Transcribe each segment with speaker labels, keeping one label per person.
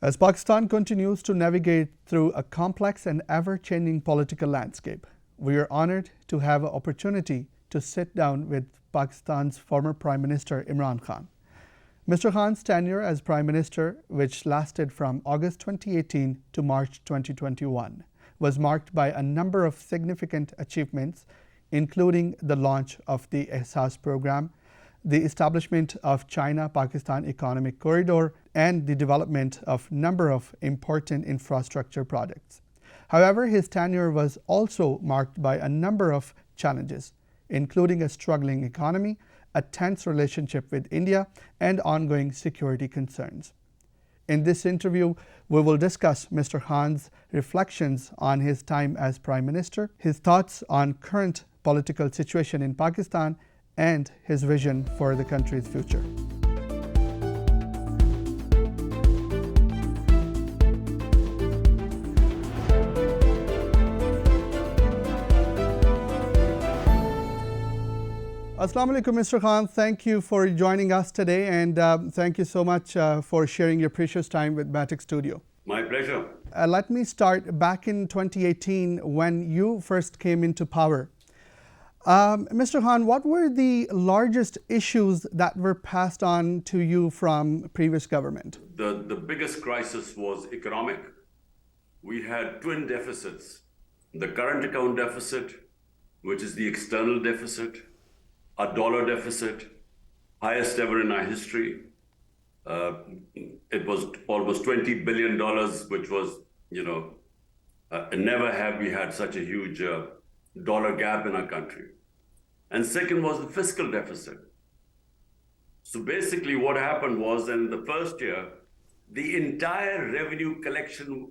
Speaker 1: As Pakistan continues to navigate through a complex and ever-changing political landscape, we are honored to have an opportunity to sit down with Pakistan's former Prime Minister Imran Khan. Mr. Khan's tenure as Prime Minister, which lasted from August 2018 to March 2021, was marked by a number of significant achievements, including the launch of the Ehsaas program, the establishment of China-Pakistan Economic Corridor, and the development of a number of important infrastructure projects. However, his tenure was also marked by a number of challenges, including a struggling economy, a tense relationship with India, and ongoing security concerns. In this interview, we will discuss Mr. Khan's reflections on his time as Prime Minister, his thoughts on current political situation in Pakistan, and his vision for the country's future. Assalamu alaikum, Mr. Khan. Thank you for joining us today, and thank you so much for sharing your precious time with Baithak Studio.
Speaker 2: My pleasure.
Speaker 1: Let me start back in 2018 when you first came into power. Mr. Khan, what were the largest issues that were passed on to you from previous government?
Speaker 2: The biggest crisis was economic. We had twin deficits. The current account deficit, which is the external deficit, a dollar deficit, highest ever in our history. It was almost $20 billion, which was, never have we had such a huge dollar gap in our country. And second was the fiscal deficit. So basically what happened was, in the first year, the entire revenue collection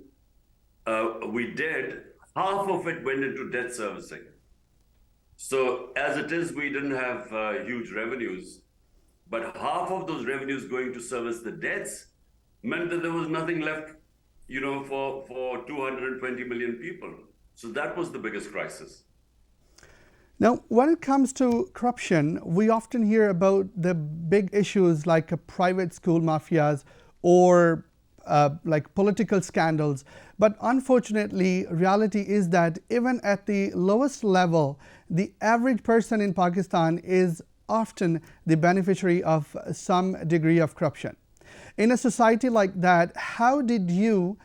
Speaker 2: we did, half of it went into debt servicing. So as it is, we didn't have huge revenues, but half of those revenues going to service the debts meant that there was nothing left, for 220 million people. So that was the biggest crisis.
Speaker 1: Now, when it comes to corruption, we often hear about the big issues like private school mafias or like political scandals. But unfortunately, reality is that even at the lowest level, the average person in Pakistan is often the beneficiary of some degree of corruption. In a society like that, how did you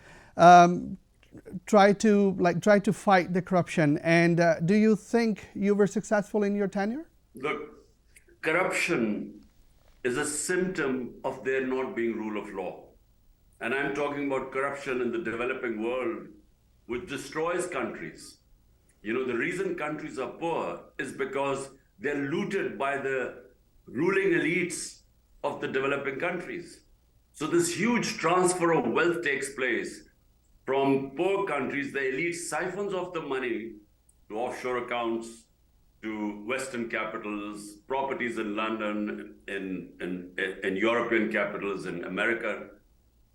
Speaker 1: try to fight the corruption, and do you think you were successful in your tenure?
Speaker 2: Look, corruption is a symptom of there not being rule of law. And I'm talking about corruption in the developing world, which destroys countries. The reason countries are poor is because they're looted by the ruling elites of the developing countries. So this huge transfer of wealth takes place from poor countries. The elite siphons off the money to offshore accounts, to Western capitals, properties in London, in European capitals, in America.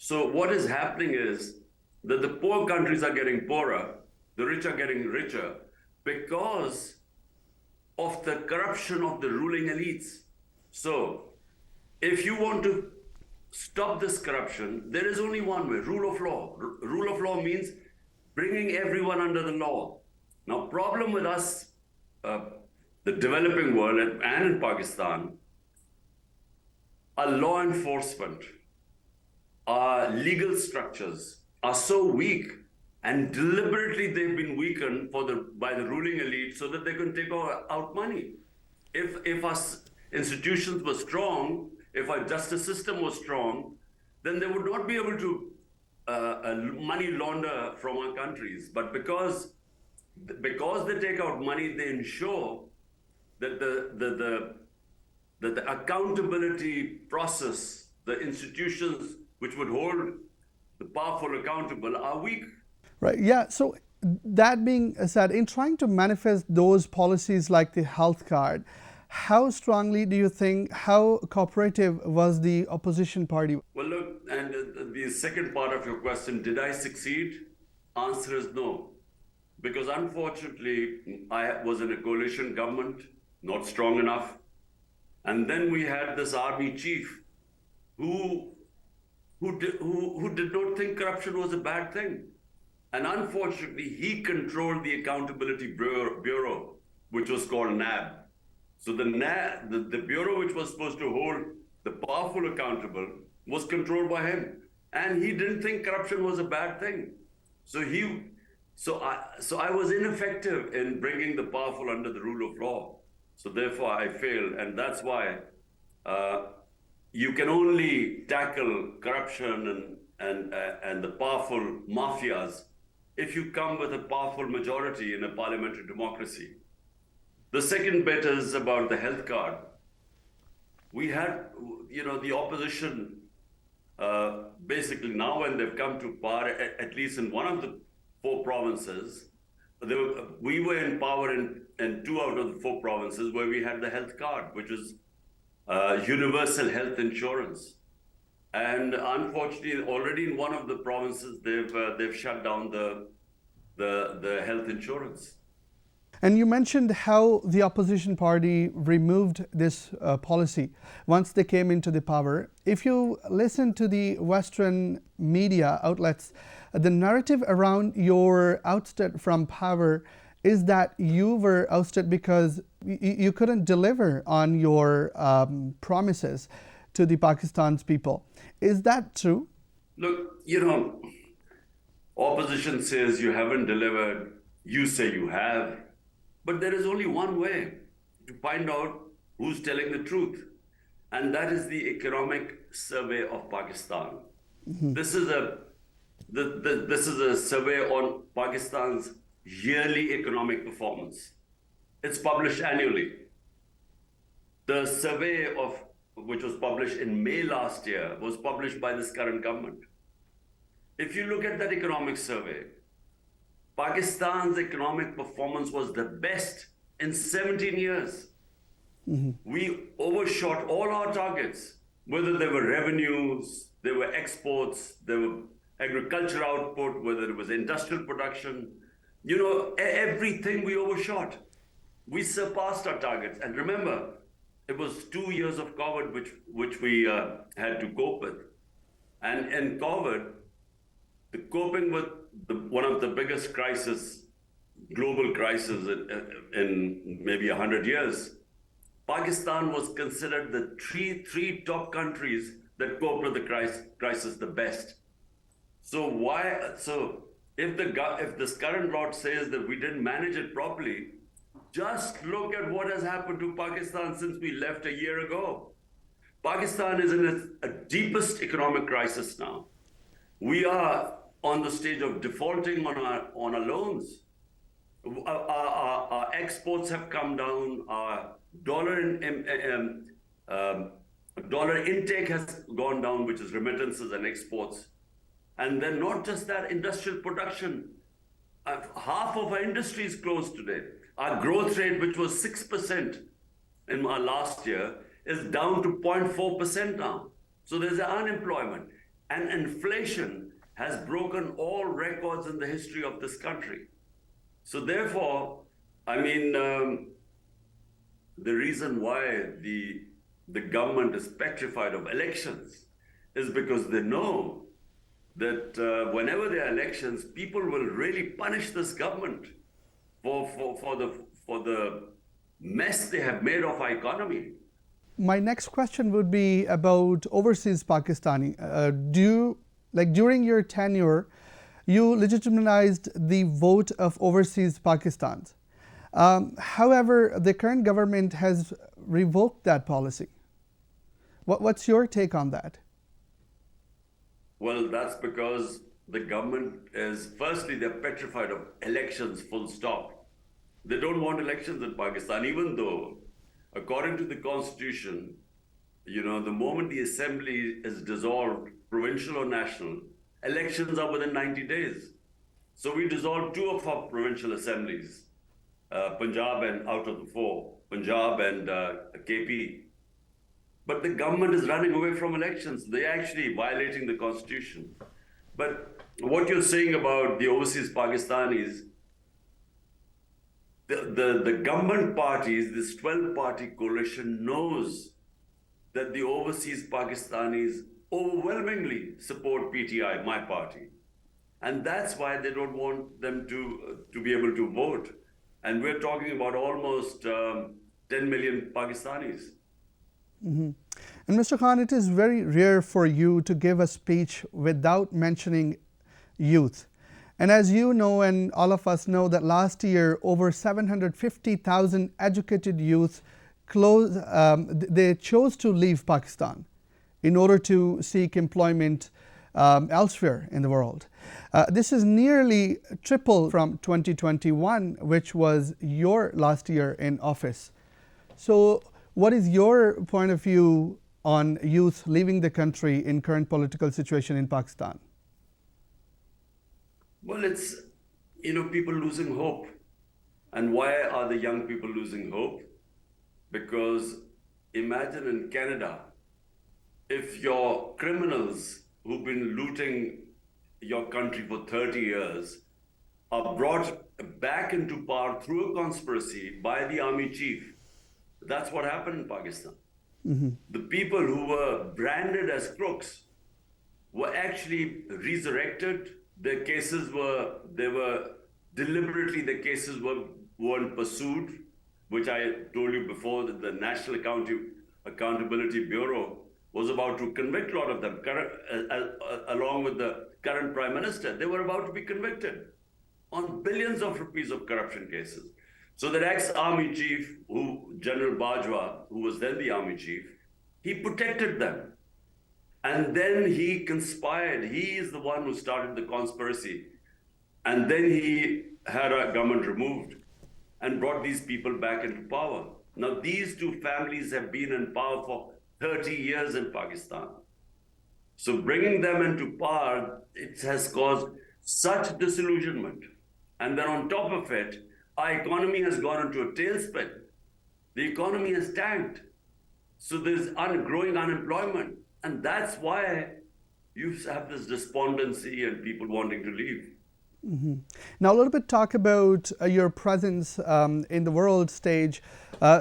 Speaker 2: So what is happening is that the poor countries are getting poorer, the rich are getting richer because of the corruption of the ruling elites. So if you want to stop this corruption, there is only one way: rule of law. Rule of law means bringing everyone under the law. Now, problem with us, the developing world and in Pakistan, our law enforcement, our legal structures are so weak, and deliberately they've been weakened by the ruling elite so that they can take out money. If our institutions were strong, if our justice system was strong, then they would not be able to money launder from our countries. But because they take out money, they ensure that the accountability process, the institutions which would hold the powerful accountable, are weak.
Speaker 1: Right. Yeah. So that being said, in trying to manifest those policies like the health card, how strongly do you think, how cooperative was the opposition party?
Speaker 2: Well, look, and the second part of your question, did I succeed? Answer is no. Because unfortunately, I was in a coalition government, not strong enough. And then we had this army chief who did not think corruption was a bad thing. And unfortunately, he controlled the Accountability Bureau, which was called NAB. So the bureau which was supposed to hold the powerful accountable was controlled by him. And he didn't think corruption was a bad thing. So I was ineffective in bringing the powerful under the rule of law. So therefore I failed. And that's why you can only tackle corruption and the powerful mafias if you come with a powerful majority in a parliamentary democracy. The second bit is about the health card. We had, the opposition, basically now when they've come to power, at least in one of the 4 provinces, we were in power in 2 out of the 4 provinces where we had the health card, which is universal health insurance. And unfortunately, already in one of the provinces, they've shut down the health insurance.
Speaker 1: And you mentioned how the opposition party removed this policy once they came into the power. If you listen to the Western media outlets, the narrative around your ousted from power is that you were ousted because you couldn't deliver on your promises to the Pakistan's people. Is that true?
Speaker 2: Look, opposition says you haven't delivered, you say you have. But there is only one way to find out who's telling the truth, and that is the Economic Survey of Pakistan. Mm-hmm. This is a survey on Pakistan's yearly economic performance. It's published annually. The survey which was published in May last year was published by this current government. If you look at that economic survey, Pakistan's economic performance was the best in 17 years. Mm-hmm. We overshot all our targets, whether they were revenues, they were exports, they were agriculture output, whether it was industrial production. Everything we overshot. We surpassed our targets. And remember, it was 2 years of COVID which we had to cope with. And in COVID, the coping with one of the biggest global crises in maybe 100 years, Pakistan was considered the three top countries that coped with the crisis the best. So if this current lot says that we didn't manage it properly, just look at what has happened to Pakistan since we left a year ago. Pakistan is in a deepest economic crisis now. We are on the stage of defaulting on our loans. Our exports have come down. Our dollar intake has gone down, which is remittances and exports. And then not just that, industrial production. Half of our industry is closed today. Our growth rate, which was 6% in our last year, is down to 0.4% now. So there's unemployment. And inflation has broken all records in the history of this country. So therefore, the reason why the government is petrified of elections is because they know that whenever there are elections, people will really punish this government for the mess they have made of our economy.
Speaker 1: My next question would be about overseas Pakistani. During your tenure, you legitimized the vote of overseas Pakistans. However, the current government has revoked that policy. What's your take on that?
Speaker 2: Well, that's because the government is, firstly, they're petrified of elections, full stop. They don't want elections in Pakistan, even though, according to the constitution, the moment the assembly is dissolved, provincial or national, elections are within 90 days. So we dissolved 2 of our provincial assemblies, Punjab and out of the 4, Punjab and KP. But the government is running away from elections. They're actually violating the constitution. But what you're saying about the overseas Pakistanis, the government parties, this 12-party coalition knows that the overseas Pakistanis overwhelmingly support PTI, my party. And that's why they don't want them to be able to vote. And we're talking about almost 10 million Pakistanis.
Speaker 1: And Mr. Khan, it is very rare for you to give a speech without mentioning youth. And as you know, and all of us know, that last year over 750,000 educated youth they chose to leave Pakistan in order to seek employment elsewhere in the world. This is nearly triple from 2021, which was your last year in office. So what is your point of view on youth leaving the country in current political situation in Pakistan?
Speaker 2: Well, it's, people losing hope. And why are the young people losing hope? Because imagine in Canada, if your criminals who've been looting your country for 30 years are brought back into power through a conspiracy by the army chief. That's what happened in Pakistan. The people who were branded as crooks were actually resurrected. Their cases weren't pursued, which I told you before, that the National Accountability Bureau was about to convict a lot of them, along with the current Prime Minister. They were about to be convicted on billions of rupees of corruption cases. So that ex-army chief, General Bajwa, who was then the army chief, he protected them. And then he conspired. He is the one who started the conspiracy. And then he had our government removed and brought these people back into power. Now, these two families have been in power for 30 years in Pakistan. So bringing them into power, it has caused such disillusionment. And then on top of it, our economy has gone into a tailspin. The economy has tanked. So there's growing unemployment. And that's why you have this despondency and people wanting to leave.
Speaker 1: Now, a little bit talk about your presence in the world stage.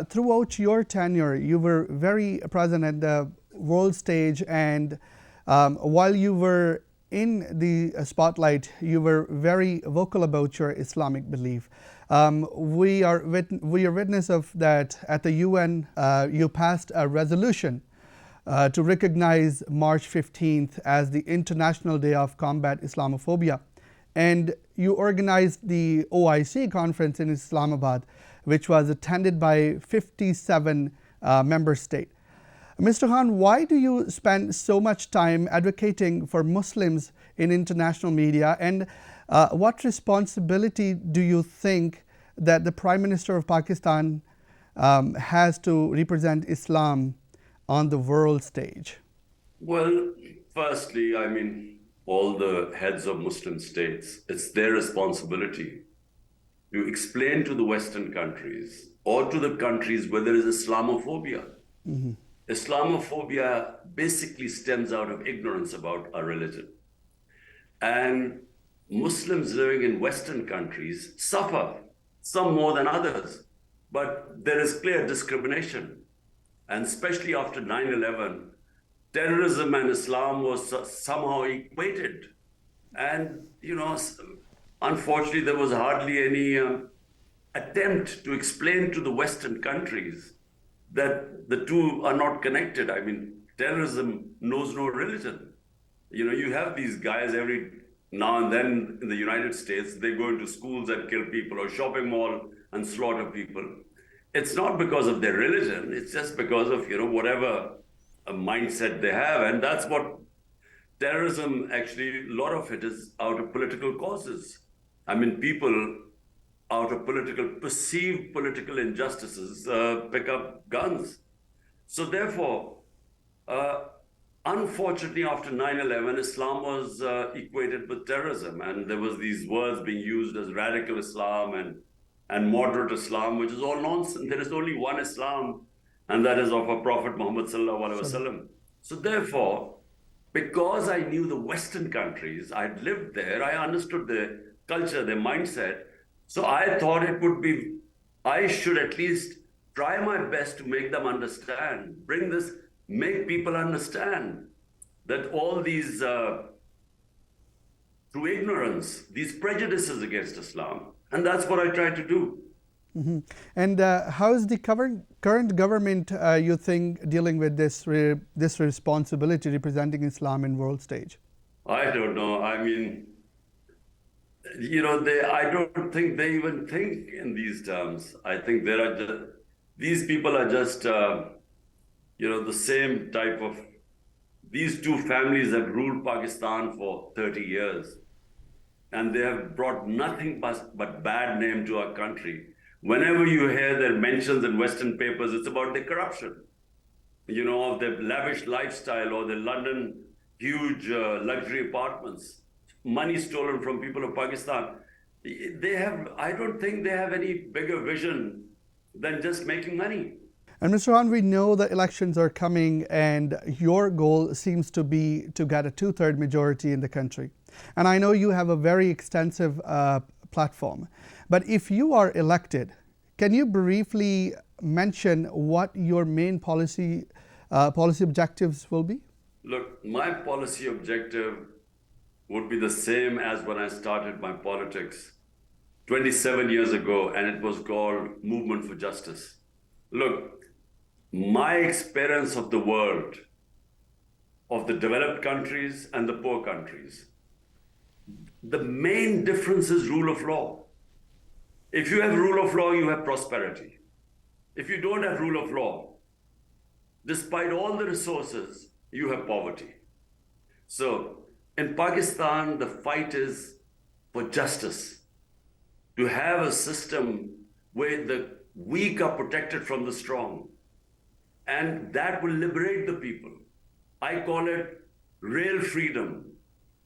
Speaker 1: Throughout your tenure, you were very present at the world stage, and while you were in the spotlight, you were very vocal about your Islamic belief. We are witness of that at the UN. You passed a resolution to recognize March 15th as the International Day of Combat Islamophobia. And you organized the OIC conference in Islamabad, which was attended by 57 member states. Mr. Khan, why do you spend so much time advocating for Muslims in international media, and what responsibility do you think that the Prime Minister of Pakistan has to represent Islam on the world stage?
Speaker 2: Well, firstly, all the heads of Muslim states, it's their responsibility to explain to the Western countries or to the countries where there is Islamophobia. Islamophobia basically stems out of ignorance about our religion. And Muslims living in Western countries suffer, some more than others, but there is clear discrimination. And especially after 9/11, terrorism and Islam was somehow equated. And, unfortunately, there was hardly any attempt to explain to the Western countries that the two are not connected. Terrorism knows no religion. You have these guys every now and then in the United States, they go into schools and kill people, or shopping mall and slaughter people. It's not because of their religion, it's just because of, whatever a mindset they have. And that's what terrorism, actually, a lot of it is out of political causes. People out of perceived political injustices pick up guns. So therefore, unfortunately, after 9/11, Islam was equated with terrorism. And there was these words being used as radical Islam and moderate Islam, which is all nonsense. There is only one Islam, and that is of our Prophet Muhammad sallallahu alaihi wasallam. So therefore, because I knew the Western countries, I'd lived there, I understood their culture, their mindset. So I thought I should at least try my best to make them understand, make people understand that all these, through ignorance, these prejudices against Islam. And that's what I try to do.
Speaker 1: Mm-hmm. And how is the current government, you think, dealing with this responsibility representing Islam in world stage?
Speaker 2: I don't know. I mean, I don't think they even think in these terms. I think these people are just, the same type of, these two families have ruled Pakistan for 30 years. And they have brought nothing but bad name to our country. Whenever you hear their mentions in Western papers, it's about the corruption, of their lavish lifestyle or the London huge luxury apartments, money stolen from people of Pakistan. I don't think they have any bigger vision than just making money.
Speaker 1: And Mr. Khan, we know the elections are coming, and your goal seems to be to get a 2/3 majority in the country. And I know you have a very extensive platform. But if you are elected, can you briefly mention what your main policy objectives will be?
Speaker 2: Look, my policy objective would be the same as when I started my politics 27 years ago, and it was called Movement for Justice. Look, my experience of the world, of the developed countries and the poor countries, the main difference is rule of law. If you have rule of law, you have prosperity. If you don't have rule of law, despite all the resources, you have poverty. So in Pakistan, the fight is for justice, to have a system where the weak are protected from the strong. And that will liberate the people. I call it real freedom,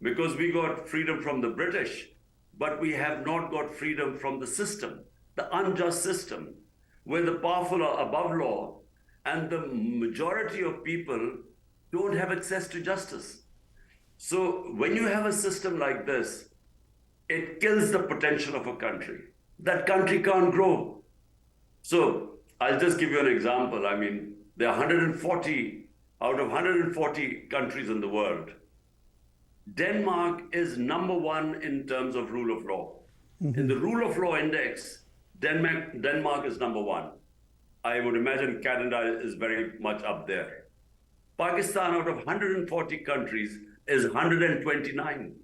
Speaker 2: because we got freedom from the British, but we have not got freedom from the system, the unjust system, where the powerful are above law and the majority of people don't have access to justice. So when you have a system like this, it kills the potential of a country. That country can't grow. So I'll just give you an example. I mean, there are 140 out of 140 countries in the world. Denmark is #1 in terms of rule of law. Mm-hmm. In the rule of law index, Denmark is #1. I would imagine Canada is very much up there. Pakistan, out of 140 countries, is 129.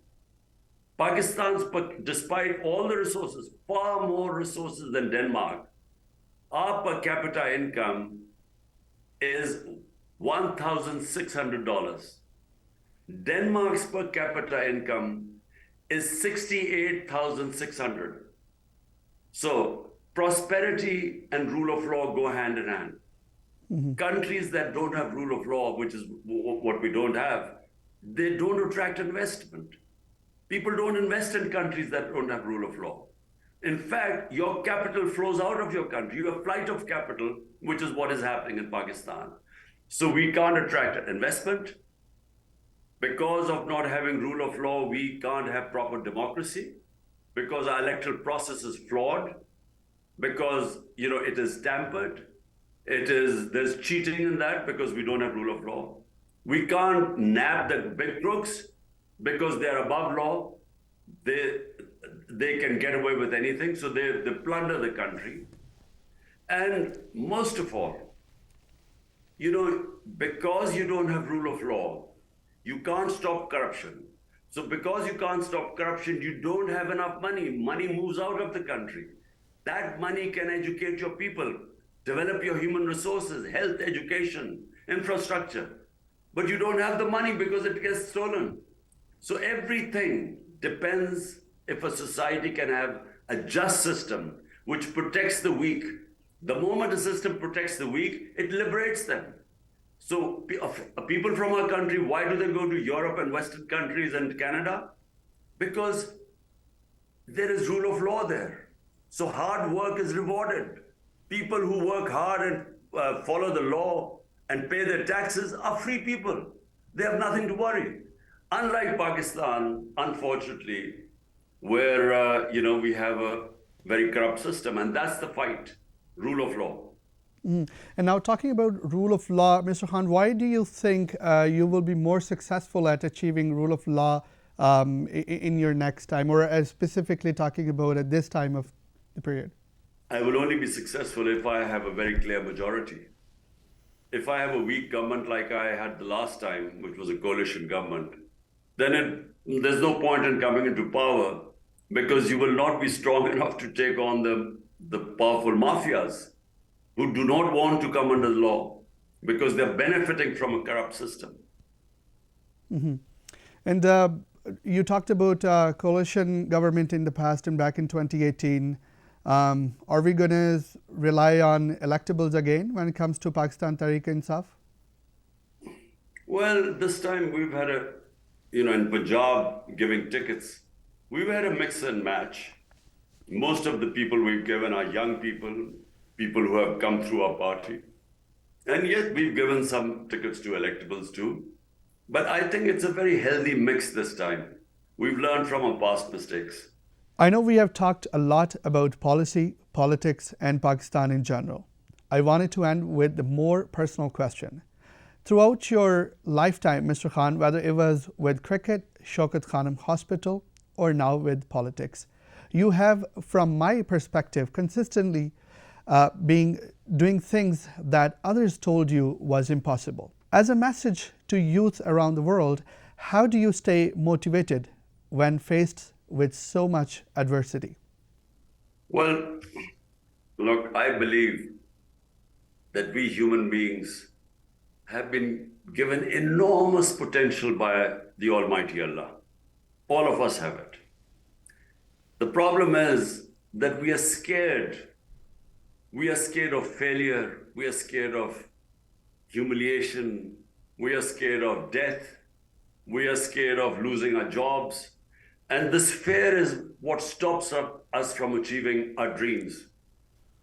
Speaker 2: Pakistan's, despite all the resources, far more resources than Denmark, our per capita income is $1,600. Denmark's per capita income is $68,600. So prosperity and rule of law go hand in hand. Mm-hmm. Countries that don't have rule of law, which is what we don't have, they don't attract investment. People don't invest in countries that don't have rule of law. In fact, your capital flows out of your country. You have flight of capital, which is what is happening in Pakistan. So we can't attract investment. Because of not having rule of law, we can't have proper democracy. Because our electoral process is flawed. Because, it is tampered. There's cheating in that because we don't have rule of law. We can't nab the big crooks because they're above law. They can get away with anything, so they plunder the country. And most of all, because you don't have rule of law, you can't stop corruption. So because you can't stop corruption, you don't have enough money. Money moves out of the country. That money can educate your people, develop your human resources, health, education, infrastructure. But you don't have the money because it gets stolen. So everything depends if a society can have a just system which protects the weak. The moment a system protects the weak, it liberates them. So people from our country, why do they go to Europe and Western countries and Canada? Because there is rule of law there. So hard work is rewarded. People who work hard and follow the law and pay their taxes are free people. They have nothing to worry. Unlike Pakistan, unfortunately, where we have a very corrupt system, and that's the fight, rule of law.
Speaker 1: And now, talking about rule of law, Mr. Khan, why do you think you will be more successful at achieving rule of law in your next time, or specifically talking about at this time of the period?
Speaker 2: I will only be successful if I have a very clear majority. If I have a weak government like I had the last time, which was a coalition government, then there's no point in coming into power, because you will not be strong enough to take on the powerful mafias who do not want to come under the law because they're benefiting from a corrupt system.
Speaker 1: And you talked about coalition government in the past and back in 2018. Are we going to rely on electables again when it comes to Pakistan Tehreek-e-Insaf?
Speaker 2: Well, this time we've had in Punjab giving tickets, we've had a mix and match. Most of the people we've given are young people, people who have come through our party. And yet we've given some tickets to electables too. But I think it's a very healthy mix this time. We've learned from our past mistakes.
Speaker 1: I know we have talked a lot about policy, politics, and Pakistan in general. I wanted to end with a more personal question. Throughout your lifetime, Mr. Khan, whether it was with cricket, Shaukat Khanum Hospital, or now with politics, you have, from my perspective, consistently doing things that others told you was impossible. As a message to youth around the world, how do you stay motivated when faced with so much adversity?
Speaker 2: Well, look, I believe that we human beings have been given enormous potential by the Almighty Allah. All of us have it. The problem is that we are scared. We are scared of failure. We are scared of humiliation. We are scared of death. We are scared of losing our jobs. And this fear is what stops us from achieving our dreams.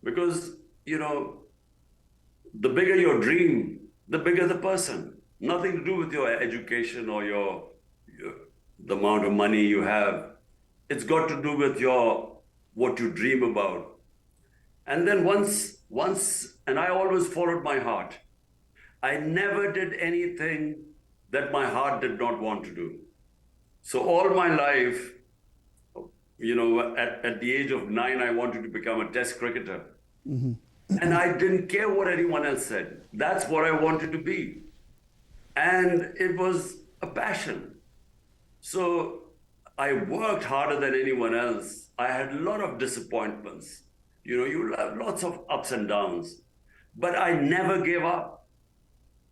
Speaker 2: Because, the bigger your dream, the bigger the person. Nothing to do with your education or the amount of money you have. It's got to do with what you dream about. And then once, and I always followed my heart. I never did anything that my heart did not want to do. So all my life, at the age of 9, I wanted to become a test cricketer. Mm-hmm. And I didn't care what anyone else said. That's what I wanted to be. And it was a passion. So I worked harder than anyone else. I had a lot of disappointments. You have lots of ups and downs. But I never gave up.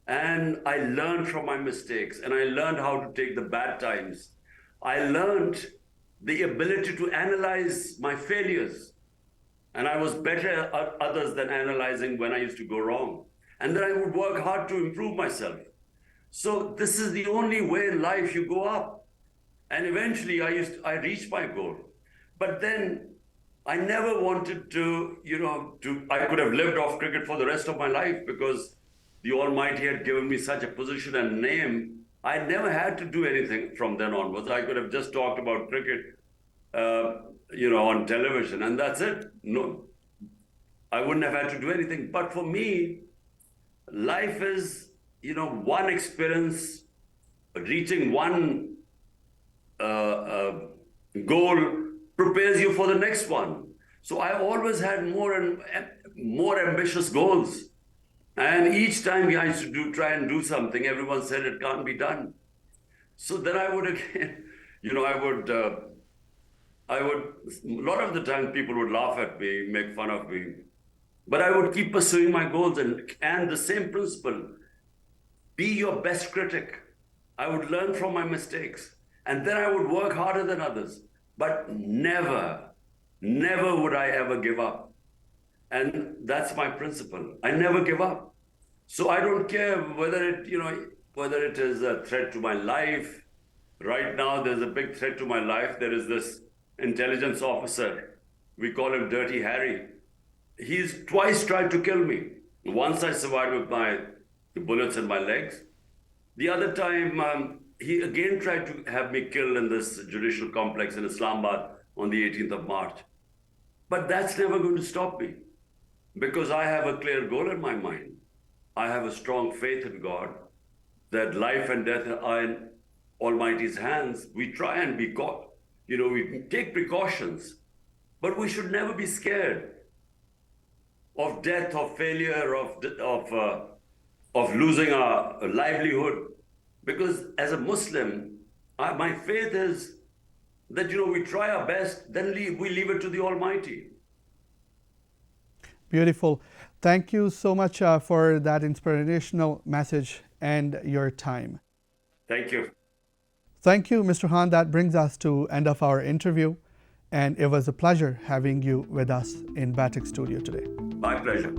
Speaker 2: And I learned from my mistakes. And I learned how to take the bad times. I learned the ability to analyze my failures. And I was better at others than analyzing when I used to go wrong. And then I would work hard to improve myself. So this is the only way in life you go up. And eventually I reached my goal. But then I never wanted to, I could have lived off cricket for the rest of my life because the Almighty had given me such a position and name. I never had to do anything from then onwards. I could have just talked about cricket, on television, and that's it. No, I wouldn't have had to do anything. But for me, life is, one experience, reaching one goal prepares you for the next one. So I always had more and more ambitious goals. And each time I used to try and do something, everyone said it can't be done. So then I would again, a lot of the time people would laugh at me, make fun of me, but I would keep pursuing my goals and the same principle, be your best critic. I would learn from my mistakes and then I would work harder than others, but never would I ever give up. And that's my principle. I never give up. So I don't care whether it is a threat to my life. Right now, there's a big threat to my life. There is this intelligence officer. We call him Dirty Harry. He's twice tried to kill me. Once I survived with the bullets in my legs. The other time, he again tried to have me killed in this judicial complex in Islamabad on the 18th of March. But that's never going to stop me. because I have a clear goal in my mind. I have a strong faith in God that life and death are in Almighty's hands. We try and be God. We take precautions, but we should never be scared of death, of failure, of losing our livelihood. Because as a Muslim, my faith is that we try our best, then we leave it to the Almighty.
Speaker 1: Beautiful. Thank you so much for that inspirational message and your time.
Speaker 2: Thank you.
Speaker 1: Thank you, Mr. Han. That brings us to end of our interview, and it was a pleasure having you with us in Baithak studio today.
Speaker 2: My pleasure.